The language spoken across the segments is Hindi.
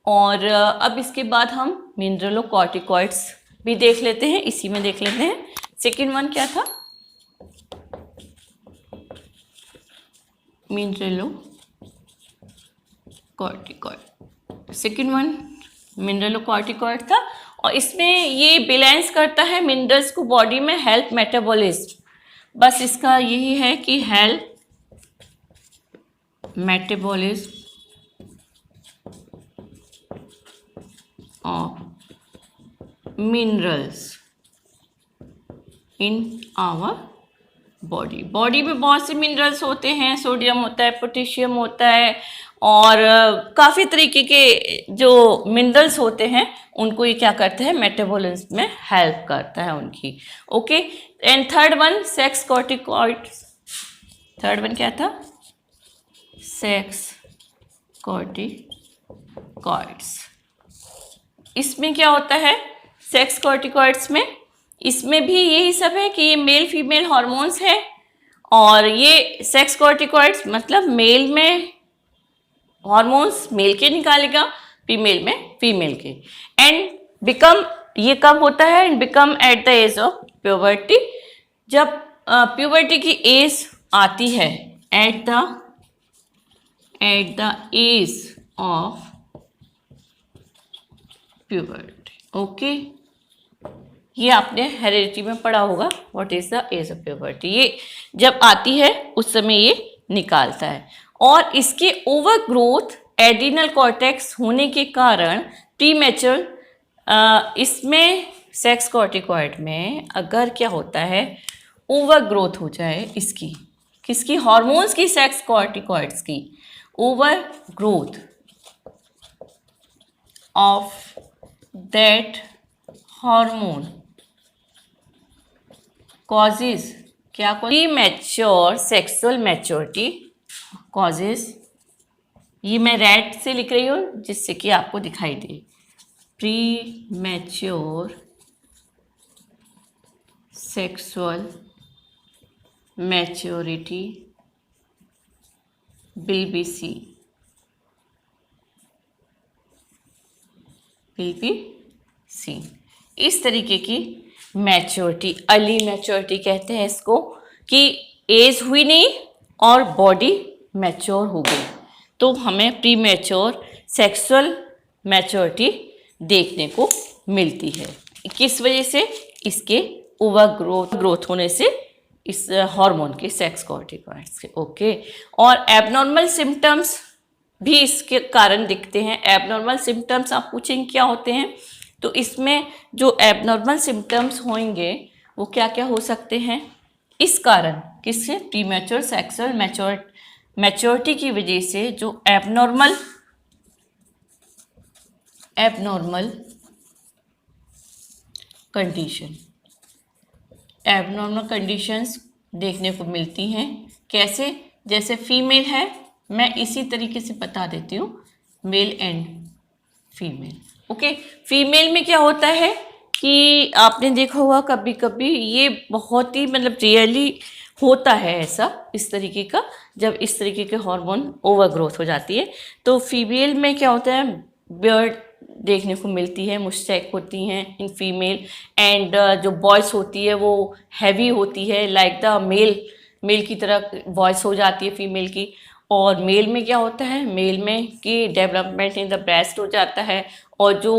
और अब इसके बाद हम मिनरलोकॉर्टिकॉइड्स भी देख लेते हैं, इसी में देख लेते हैं। सेकेंड वन क्या था? मिनरलोकॉर्टिकॉइड। सेकेंड वन मिनरलोकॉर्टिकॉइड था, और इसमें ये बैलेंस करता है मिनरल्स को बॉडी में, हेल्प मेटाबॉलिज्म। बस इसका यही है कि help metabolism of minerals in our body. Body में बहुत से मिनरल्स होते हैं, सोडियम होता है, पोटेशियम होता है, और काफ़ी तरीके के जो मिनरल्स होते हैं उनको ये क्या करता है, मेटाबॉलिज्म में हेल्प करता है उनकी। Okay, and third one sex corticoids. Third one क्या था? Sex corticoids. इसमें क्या होता है सेक्स कॉर्टिकॉइड्स में? इसमें भी यही सब है कि ये मेल फीमेल हार्मोन्स हैं, और ये सेक्स कॉर्टिकॉइड्स मतलब मेल में हार्मोन्स मेल के निकालेगा, फीमेल में फीमेल के। एंड बिकम, ये कब होता है? And become at the age of puberty. जब प्यूबर्टी की एज आती है, at the age of puberty. Okay, ये आपने हेरेडिटी में पढ़ा होगा, what is the age of puberty. ये जब आती है उस समय ये निकालता है, और इसके ओवर ग्रोथ एड्रिनल कॉर्टेक्स होने के कारण प्रीमेच्योर, इसमें सेक्स कॉर्टिकॉइड में अगर क्या होता है, ओवर ग्रोथ हो जाए इसकी, किसकी? हार्मोन्स की, सेक्स कॉर्टिकॉइड्स की। Over growth of that hormone causes क्या? प्रीमैच्योर सेक्सुअल मैच्योरिटी causes, ये मैं रेड से लिख रही हूँ जिससे कि आपको दिखाई दे। Premature sexual maturity will be seen। इस तरीके की मैच्योरिटी, अर्ली मैच्योरिटी कहते हैं इसको, कि एज हुई नहीं और बॉडी मैच्योर हो गई, तो हमें प्री मैच्योर सेक्सुअल मैच्योरिटी देखने को मिलती है। किस वजह से? इसके ओवर ग्रोथ होने से, इस हार्मोन के, सेक्स कॉर्टिकॉइड्स के। ओके, और एबनॉर्मल सिम्टम्स भी इसके कारण दिखते हैं। एबनॉर्मल सिम्टम्स आप पूछेंगे क्या होते हैं, तो इसमें जो एबनॉर्मल सिम्टम्स होंगे वो क्या क्या हो सकते हैं इस कारण? किससे? प्रीमैच्योर सेक्सुअल मैच्योरिटी की वजह से जो एबनॉर्मल कंडीशंस देखने को मिलती हैं। कैसे? जैसे फीमेल है, मैं इसी तरीके से बता देती हूँ, male and female. Okay, female में क्या होता है कि आपने देखा होगा कभी कभी, ये बहुत ही मतलब रियरली होता है ऐसा, इस तरीके का, जब इस तरीके के हार्मोन ओवर ग्रोथ हो जाती है, तो फीमेल में क्या होता है, बियर्ड देखने को मिलती है, मुस्टैक होती हैं इन फीमेल, एंड जो वॉइस होती है वो हैवी होती है, लाइक द मेल की तरह वॉइस हो जाती है फीमेल की। और मेल में क्या होता है, मेल में कि डेवलपमेंट इन द ब्रेस्ट हो जाता है, और जो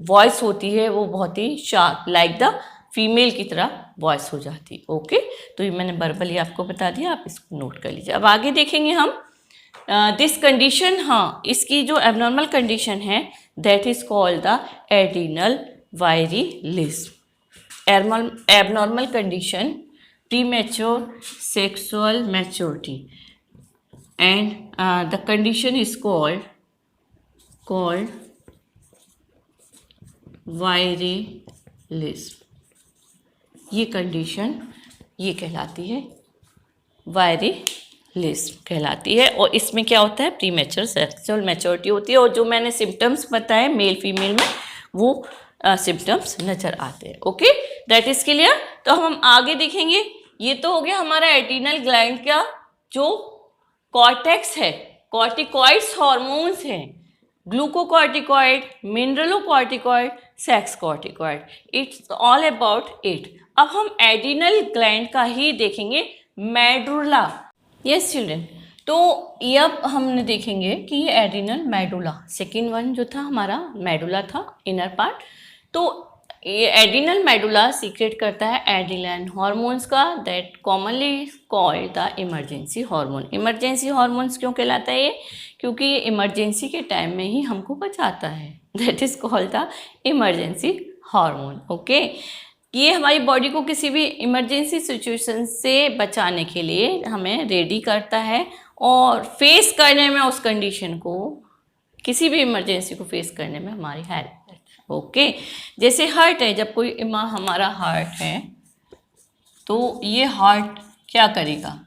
वॉइस होती है वो बहुत ही शार्प, लाइक द फीमेल की तरह वॉइस हो जाती है। ओके, तो ये मैंने वर्बली आपको बता दिया, आप इसको नोट कर लीजिए। अब आगे देखेंगे हम दिस कंडीशन। हाँ, इसकी जो एबनॉर्मल कंडीशन है that is called the adrenal virilism. Abnormal condition, premature sexual maturity, and the condition is called virilism. ये कंडीशन ये कहलाती है, वायरिलिज्म कहलाती है। और इसमें क्या होता है, प्रीमैच्योर सेक्सुअल मैच्योरिटी होती है, और जो मैंने सिम्टम्स बताए मेल फीमेल में वो सिम्टम्स नज़र आते हैं। Okay, that is clear. तो हम आगे देखेंगे। ये तो हो गया हमारा एड्रिनल ग्लैंड का जो कॉर्टेक्स है, कॉर्टिकॉइड्स हार्मोन्स हैं, glucocorticoid, mineralocorticoid, sex corticoid, it's all about it. अब हम एड्रिनल ग्लैंड का ही देखेंगे, मेडुला। यस चिल्ड्रन, तो ये अब हमने देखेंगे कि ये एड्रिनल मेडुला, सेकेंड वन जो था हमारा मेडुला था, इनर पार्ट। तो ये एड्रिनल मेडुला सीक्रेट करता है एड्रिनलाइन हॉर्मोन्स का, that commonly called the emergency hormone. Emergency hormones क्यों कहलाता है ये? क्योंकि ये इमरजेंसी के टाइम में ही हमको बचाता है, that is called the emergency hormone. Okay, ये हमारी बॉडी को किसी भी इमरजेंसी सिचुएशन से बचाने के लिए हमें रेडी करता है और फेस करने में उस कंडीशन को, किसी भी इमरजेंसी को फेस करने में हमारी हेल्प करता है। ओके, जैसे हार्ट है, जब कोई हमारा हार्ट है तो ये हार्ट क्या करेगा?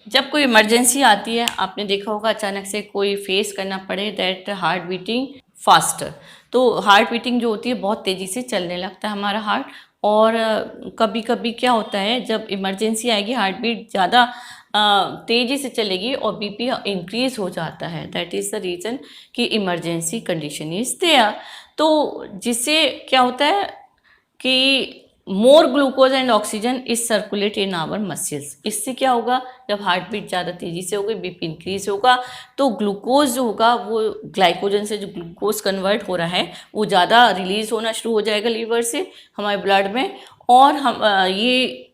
जब कोई इमरजेंसी आती है, आपने देखा होगा अचानक से कोई फेस करना पड़े, दैट हार्ट बीटिंग फास्टर, तो हार्ट बीटिंग जो होती है बहुत तेज़ी से चलने लगता है हमारा हार्ट। और कभी कभी क्या होता है, जब इमरजेंसी आएगी हार्ट बीट ज़्यादा तेज़ी से चलेगी और बीपी इंक्रीज हो जाता है, दैट इज़ द रीज़न कि इमरजेंसी कंडीशन इज़ देयर। तो जिससे क्या होता है कि more glucose and oxygen is circulate in our muscles. इससे क्या होगा, जब हार्ट बीट ज़्यादा तेज़ी से होगी, बीपी इंक्रीज होगा, तो ग्लूकोज जो होगा वो ग्लाइकोजन से जो ग्लूकोज कन्वर्ट हो रहा है वो ज़्यादा रिलीज होना शुरू हो जाएगा लीवर से हमारे ब्लड में, और हम ये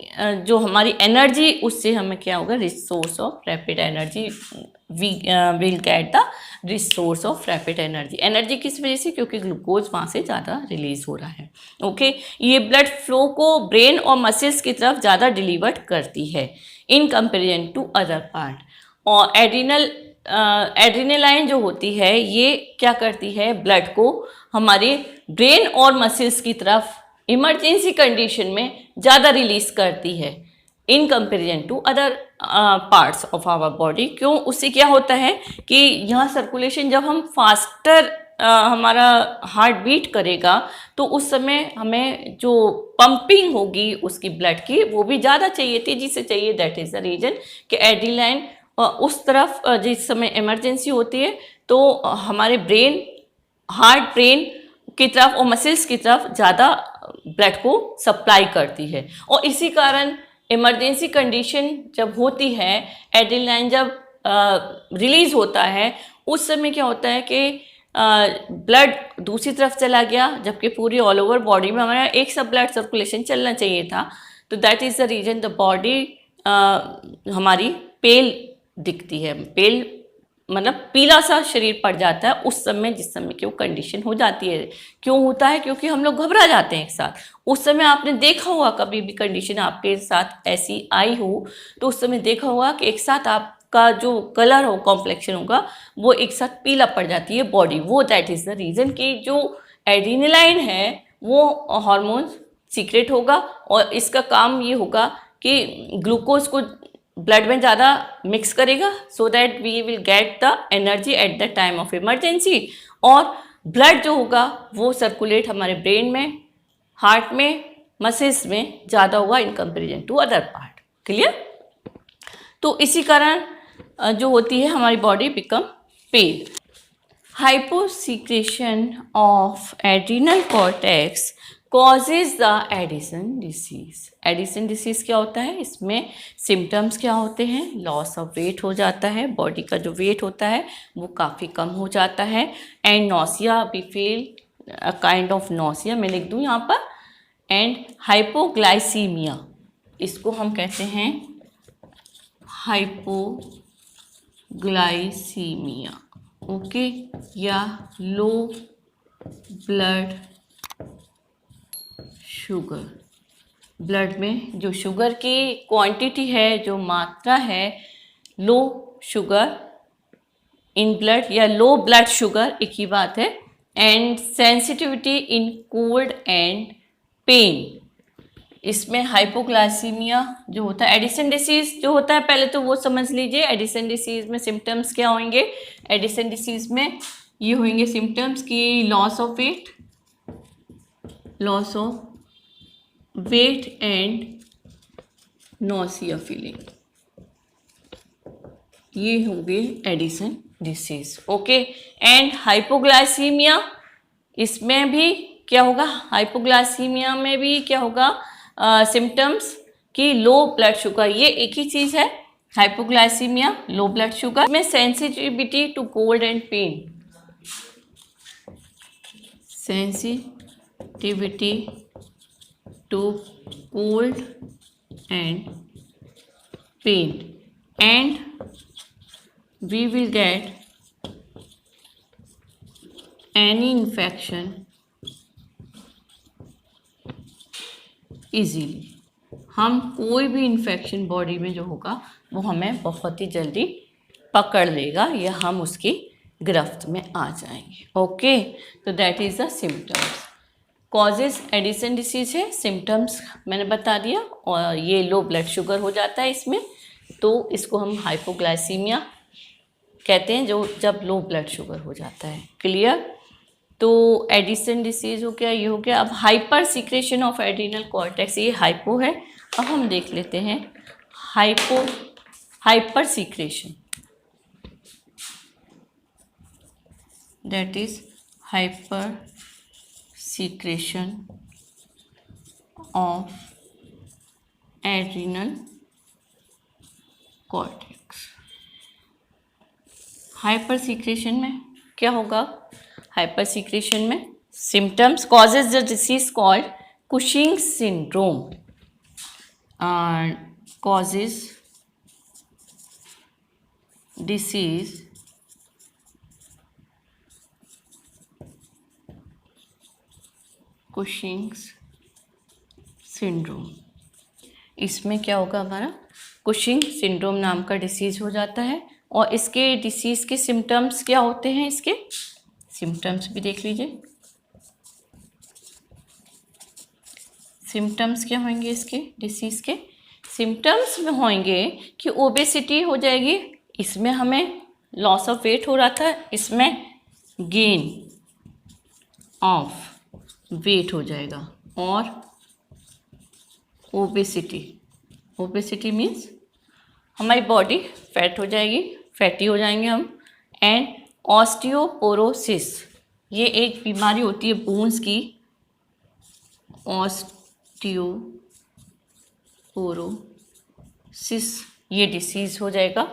जो हमारी एनर्जी, उससे हमें क्या होगा, resource of rapid energy, we will get the resource of rapid energy. Energy किस वजह से? क्योंकि ग्लूकोज वहाँ से ज़्यादा रिलीज हो रहा है। ओके, ये ब्लड फ्लो को ब्रेन और मसल्स की तरफ ज़्यादा डिलीवर्ड करती है in comparison to other part. और एड्रिनलाइन जो होती है ये क्या करती है, ब्लड को हमारे ब्रेन और मसल्स की तरफ इमरजेंसी कंडीशन में ज़्यादा रिलीज करती है in comparison to other parts of our body. क्यों? उससे क्या होता है कि यहाँ सर्कुलेशन, जब हम फास्टर हमारा हार्ट बीट करेगा तो उस समय हमें जो पंपिंग होगी उसकी ब्लड की, वो भी ज़्यादा चाहिए, तेज़ी से चाहिए। दैट इज़ द रीज़न कि एड्रिनलाइन उस तरफ जिस समय इमरजेंसी होती है तो हमारे ब्रेन, हार्ट ब्रेन की तरफ और मसल्स की तरफ ज़्यादा ब्लड को सप्लाई करती है। और इसी कारण इमरजेंसी कंडीशन जब होती है, एड्रिनलाइन जब रिलीज होता है, उस समय क्या होता है कि ब्लड दूसरी तरफ चला गया, जबकि पूरी ऑल ओवर बॉडी में हमारा एक सा ब्लड सर्कुलेशन चलना चाहिए था। तो that is the reason the body हमारी पेल दिखती है। पेल मतलब पीला सा शरीर पड़ जाता है उस समय, जिस समय की वो कंडीशन हो जाती है। क्यों होता है? क्योंकि हम लोग घबरा जाते हैं एक साथ। उस समय आपने देखा होगा, कभी भी कंडीशन आपके साथ ऐसी आई हो तो उस समय देखा होगा कि एक साथ आपका जो कलर हो, कॉम्प्लेक्शन होगा, वो एक साथ पीला पड़ जाती है बॉडी। वो दैट इज़ द रीज़न कि जो एड्रिनलाइन है वो हार्मोन सीक्रेट होगा और इसका काम ये होगा कि ग्लूकोज को ब्लड में ज़्यादा मिक्स करेगा, so that we will get the energy at the time of emergency. और ब्लड जो होगा वो सर्कुलेट हमारे ब्रेन में, हार्ट में, मसल्स में ज़्यादा होगा in comparison to other part. Clear? तो इसी कारण जो होती है हमारी body become pale. Hyposecretion of adrenal cortex causes the Addison disease. Addison disease क्या होता है? इसमें सिम्टम्स क्या होते हैं? लॉस ऑफ वेट हो जाता है, बॉडी का जो वेट होता है वो काफ़ी कम हो जाता है, and nausea, we feel a kind of nausea, मैं लिख दूँ यहाँ पर, एंड हाइपोग्लाइसीमिया, इसको हम कहते हैं हाइपोग्लाइसीमिया। ओके, या लो ब्लड शुगर। ब्लड में जो शुगर की क्वांटिटी है, जो मात्रा है, लो शुगर इन ब्लड या लो ब्लड शुगर एक ही बात है, and sensitivity in cold and pain. इसमें हाइपोग्लाइसीमिया जो होता है, एडिसन डिसीज जो होता है, पहले तो वो समझ लीजिए। एडिसन डिसीज में सिम्टम्स क्या होंगे? एडिसन डिसीज में ये होंगे सिम्टम्स कि loss of weight and nausea feeling, ये होंगे Addison disease. Okay, and hypoglycaemia, इसमें भी क्या होगा, हाइपोग्लाइसीमिया में भी क्या होगा, सिम्टम्स कि लो ब्लड शुगर, ये एक ही चीज है, हाइपोग्लाइसीमिया, लो ब्लड शुगर में sensitivity to cold and pain, sensitivity to cold and pain, and we will get any infection easily। हम कोई भी इन्फेक्शन बॉडी में जो होगा वो हमें बहुत ही जल्दी पकड़ लेगा या हम उसकी गिरफ्त में आ जाएंगे। ओके, तो that is the symptoms. Causes Edison disease है, सिम्टम्स मैंने बता दिया, और ये लो ब्लड शुगर हो जाता है इसमें, तो इसको हम हाइपोग्लाइसीमिया कहते हैं, जो जब लो ब्लड शुगर हो जाता है। क्लियर? तो एडिसन डिसीज हो गया, ये हो गया। अब hyper secretion of adrenal cortex, ये हाइपो है। अब हम देख लेते हैं hyper secretion, that is hyper secretion of adrenal cortex. Hyper secretion में क्या होगा, हाइपर सीक्रेशन में symptoms, causes the disease called Cushing syndrome, causes disease Cushing's syndrome. इसमें क्या होगा, हमारा कुशिंग सिंड्रोम नाम का डिसीज हो जाता है, और इसके डिसीज के सिम्टम्स क्या होते हैं, इसके सिम्टम्स भी देख लीजिए। सिम्टम्स क्या होंगे इसके डिसीज के, सिम्टम्स में होंगे कि ओबेसिटी हो जाएगी, इसमें हमें लॉस ऑफ वेट हो रहा था, इसमें गेन ऑफ वेट हो जाएगा, और ओबेसिटी मीन्स हमारी बॉडी फैट हो जाएगी, फैटी हो जाएंगे हम। एंड ऑस्टियोपोरोसिस, ये एक बीमारी होती है बोन्स की, ऑस्टियोपोरोसिस ये डिसीज हो जाएगा।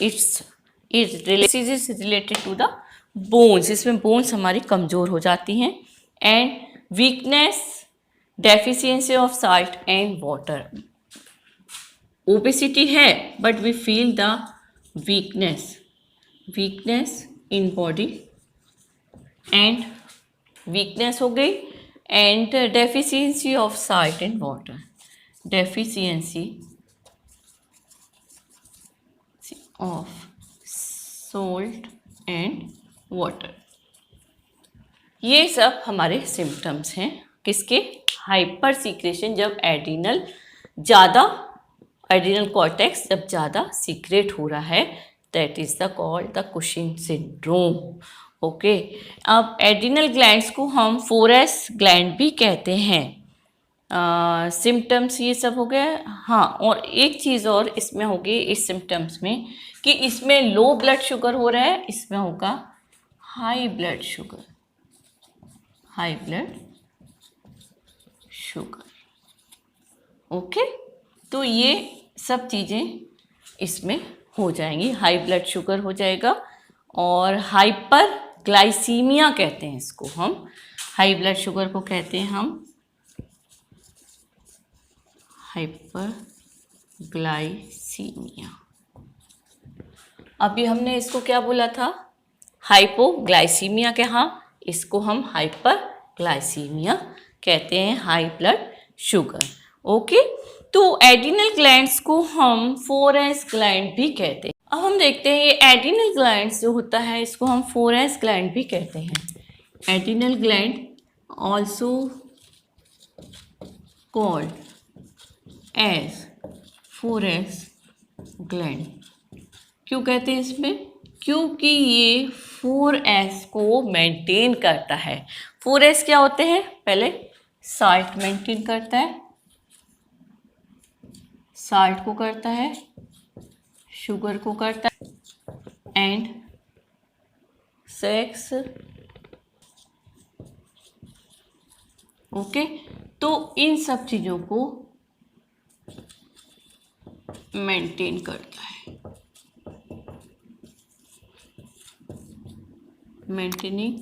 Its disease is related to the bones, इसमें बोन्स हमारी कमज़ोर हो जाती हैं। And weakness, deficiency of salt and water, obesity है but we feel the weakness in body, and weakness हो गई, and deficiency of salt and water, deficiency of salt and water, ये सब हमारे सिम्टम्स हैं किसके, हाइपर सीक्रेशन, जब एड्रिनल कॉर्टेक्स जब ज़्यादा सीक्रेट हो रहा है, that is the called the Cushing syndrome. Okay, अब एड्रिनल ग्लैंड्स को हम 4S ग्लैंड भी कहते हैं। सिम्टम्स ये सब हो गए। हाँ, और एक चीज़ और इसमें होगी इस सिम्टम्स में, कि इसमें लो ब्लड शुगर हो रहा है, इसमें होगा हाई ब्लड शुगर, ओके। तो ये सब चीज़ें इसमें हो जाएंगी, हाई ब्लड शुगर हो जाएगा, और हाइपर ग्लाइसीमिया कहते हैं इसको हम, हाई ब्लड शुगर को कहते हैं हम हाइपर ग्लाइसीमिया। अभी हमने इसको क्या बोला था, हाइपोग्लाइसीमिया के, हाँ इसको हम हाइपर ग्लाइसीमिया कहते हैं, हाई ब्लड शुगर। ओके, तो एड्रिनल ग्लैंड्स को हम 4S ग्लैंड भी कहते हैं। अब हम देखते हैं ये एड्रिनल ग्लैंड्स जो होता है इसको हम 4S ग्लैंड भी कहते हैं। Adrenal gland also called as 4S gland. क्यों कहते हैं इसमें, क्योंकि ये 4S को मेंटेन करता है। 4S क्या होते हैं, पहले साल्ट मेंटेन करता है, साल्ट को करता है, शुगर को करता है, एंड सेक्स, ओके। तो इन सब चीज़ों को मेंटेन करता है, मेंटेनिंग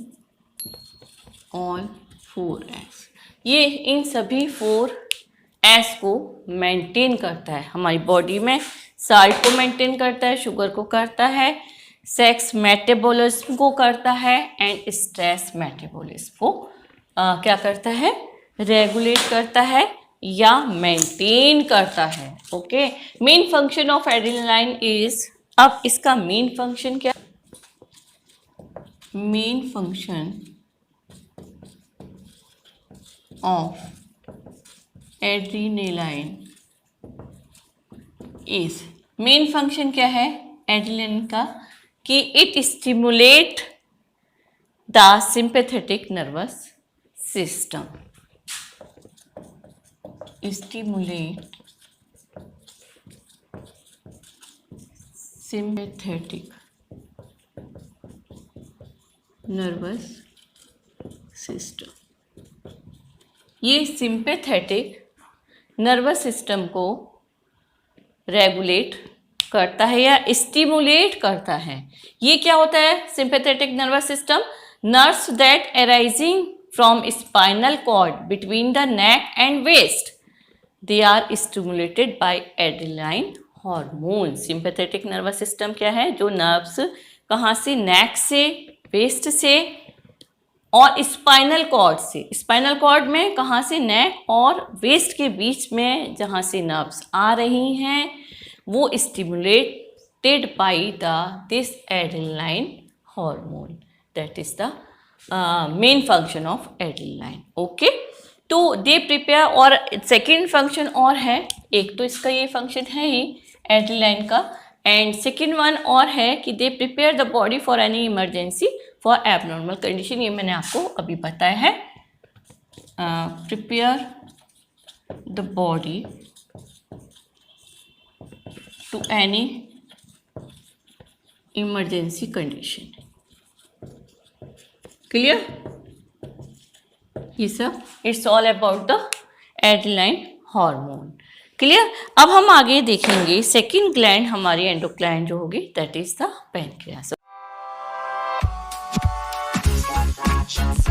ऑल 4S। ये इन सभी 4S को मेंटेन करता है हमारी बॉडी में। साल्ट को मेंटेन करता है, शुगर को करता है, सेक्स मेटाबॉलिज्म को करता है, एंड स्ट्रेस मेटाबॉलिज्म को क्या करता है, रेगुलेट करता है या मेंटेन करता है। Okay, main function of adrenaline is, अब इसका मेन फंक्शन क्या, main function of adrenaline is, main function क्या है एड्रेनालाइन का, कि it stimulate the sympathetic nervous system, stimulate sympathetic nervous system. ये सिंपैथेटिक नर्वस सिस्टम को रेगुलेट करता है या स्टिमुलेट करता है। ये क्या होता है sympathetic nervous system, nerves that arising from spinal cord between the neck and waist, they are stimulated by adrenaline hormone. Sympathetic nervous system क्या है, जो नर्व्स कहाँ से, नेक से, वेस्ट से और स्पाइनल कॉर्ड से, स्पाइनल कॉर्ड में कहाँ से, नेक और वेस्ट के बीच में जहाँ से नर्व्स आ रही हैं, वो stimulated by this adrenaline hormone, that is the main function of adrenaline. Okay, तो दे प्रिपेयर, और सेकेंड फंक्शन और है, एक तो इसका ये फंक्शन है ही एड्रेनालाइन का, एंड सेकेंड वन और है कि they prepare the body for any emergency for abnormal condition. ये मैंने आपको अभी बताया है, prepare the body to any emergency condition. Clear, ये सब it's all about the adrenaline hormone. Clear, अब हम आगे देखेंगे सेकंड ग्लैंड हमारी एंडोक्राइन जो होगी, that is the pancreas. Just